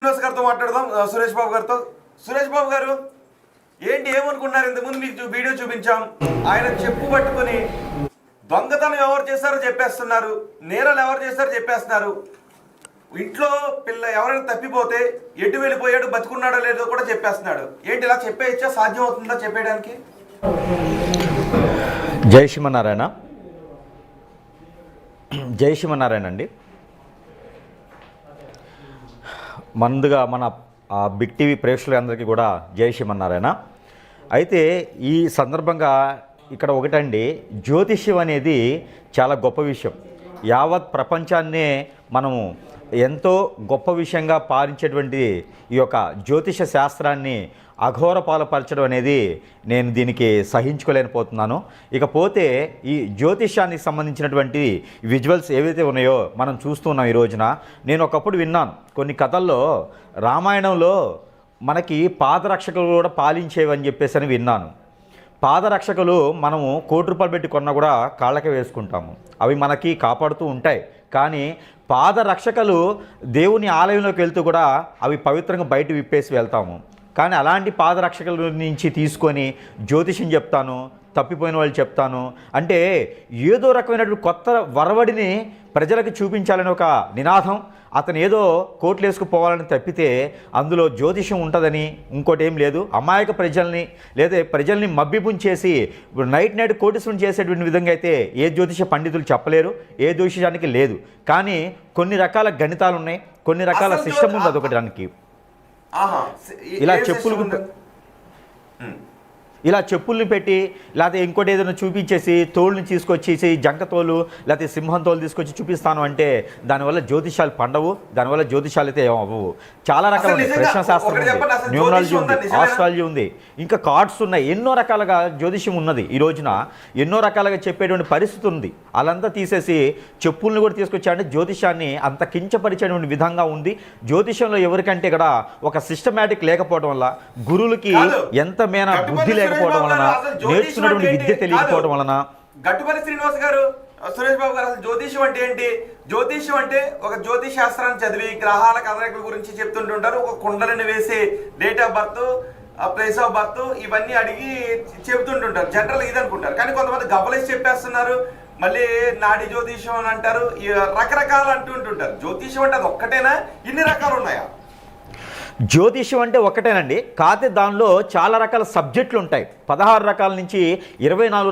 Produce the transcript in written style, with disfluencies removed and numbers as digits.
శ్రీనివాస్ గారితో మాట్లాడదాం. సురేష్ బాబు గారితో. సురేష్ బాబు గారు ఏంటి ఏమనుకున్నారు? ఇంతకుముందు మీకు వీడియో చూపించాం. ఆయన చెప్పు పట్టుకొని దొంగతనం ఎవరు చేస్తారో చెప్పేస్తున్నారు, నేరాలు ఎవరు చేస్తారో చెప్పేస్తున్నారు. ఇంట్లో పిల్ల ఎవరైనా తప్పిపోతే ఎటు వెళ్ళిపోయాడు, బతుకున్నాడో లేదో కూడా చెప్పేస్తున్నాడు. ఏంటి ఇలా చెప్పేయచ్చా? సాధ్యం అవుతుందా చెప్పేయడానికి? జై శ్రీమన్నారాయణ. జై శ్రీమన్నారాయణ అండి. ముందుగా మన బిగ్ టీవీ ప్రేక్షకులందరికీ కూడా జై శ్రీమన్నారాయణ. అయితే ఈ సందర్భంగా ఇక్కడ ఒకటండి, జ్యోతిష్యం అనేది చాలా గొప్ప విషయం. యావత్ ప్రపంచాన్నే మనము ఎంతో గొప్ప విషయంగా పాలించేటువంటి ఈ యొక్క జ్యోతిష శాస్త్రాన్ని అఘోరపాలపరచడం అనేది నేను దీనికి సహించుకోలేకపోతున్నాను. ఇకపోతే ఈ జ్యోతిష్యానికి సంబంధించినటువంటి విజువల్స్ ఏవైతే ఉన్నాయో మనం చూస్తున్నాం ఈ రోజున. నేను ఒకప్పుడు విన్నాను కొన్ని కథల్లో, రామాయణంలో మనకి పాదరక్షకులు కూడా పాలించేవని చెప్పేసి అని విన్నాను. పాదరక్షకులు మనము ₹1,00,00,000 పెట్టి కొన్నా కూడా కాళ్ళకే వేసుకుంటాము, అవి మనకి కాపాడుతూ ఉంటాయి. కానీ పాదరక్షకులు దేవుని ఆలయంలోకి వెళ్తూ కూడా అవి పవిత్రంగా బయట విప్పేసి వెళ్తాము. కానీ అలాంటి పాదరక్షకుల నుంచి తీసుకొని జ్యోతిషం చెప్తాను, తప్పిపోయిన వాళ్ళు చెప్తాను అంటే ఏదో రకమైనటువంటి కొత్త వరవడిని ప్రజలకు చూపించాలని ఒక నినాదం. అతను ఏదో కోట్లు వేసుకుపోవాలని తప్పితే అందులో జ్యోతిషం ఉంటుందని ఇంకోటి ఏం లేదు. అమాయక ప్రజల్ని లేదా ప్రజల్ని మభ్యపుంచేసి నైట్ కోటీశ్వరుని చేసేటువంటి విధంగా అయితే ఏ జ్యోతిష పండితులు చెప్పలేరు, ఏ జ్యోతిషానికి లేదు. కానీ కొన్ని రకాల గణితాలు ఉన్నాయి, కొన్ని రకాల సిస్టమ్ ఉంది అదొకటి దానికి. ఇలా చెప్పుల్ని పెట్టి లేకపోతే ఇంకోటి ఏదైనా చూపించేసి తోళ్ళని తీసుకొచ్చేసి జంక తోలు లేకపోతే సింహం తోలు తీసుకొచ్చి చూపిస్తాను అంటే దానివల్ల జ్యోతిషాలు పండవు, దానివల్ల జ్యోతిషాలు అయితే ఏమవ్వవు. చాలా రకాల ప్రశ్నశాస్త్రం ఉంది, న్యూమరాలజీ ఉంది, ఆస్ట్రాలజీ ఉంది, ఇంకా కార్డ్స్ ఉన్నాయి, ఎన్నో రకాలుగా జ్యోతిషం ఉన్నది. ఈ రోజున ఎన్నో రకాలుగా చెప్పేటువంటి పరిస్థితి ఉంది. అలంతా తీసేసి చెప్పుల్ని కూడా తీసుకొచ్చారంటే జ్యోతిషాన్ని అంత కించపరిచేటువంటి విధంగా ఉంది. జ్యోతిషంలో ఎవరికంటే కూడా ఒక సిస్టమేటిక్ లేకపోవడం వల్ల, గురువులకి ఎంత మేన బుద్ధి లేకపోవడం వలన, నేర్చుకున్నటువంటి విద్య తెలియకపోవడం వలన. గట్టుపల్లి శ్రీనివాస్ గారు, సురేష్ బాబు గారు, అసలు జ్యోతిషం అంటే ఏంటి? జ్యోతిషం అంటే ఒక జ్యోతిష్ శాస్త్రాన్ని చదివి గ్రహాల కదలికల గురించి చెప్తుంటుంటారు. ఒక కుండలిని వేసి date of birth, place of birth ఇవన్నీ అడిగి చెబుతుంటుంటారు. జనరల్ ఇది అనుకుంటారు. కానీ కొంతమంది గబ్బలేసి చెప్పేస్తున్నారు. మళ్ళీ నాడి జ్యోతిషం అని అంటారు, రకరకాలు అంటుంటుంటారు. జ్యోతిషం అంటే అది ఒక్కటేనా? ఇన్ని రకాలు ఉన్నాయా? జ్యోతిష్యం అంటే ఒకటేనండి, కాకపోతే దానిలో చాలా రకాల సబ్జెక్టులు ఉంటాయి. 16 రకాల నుంచి 24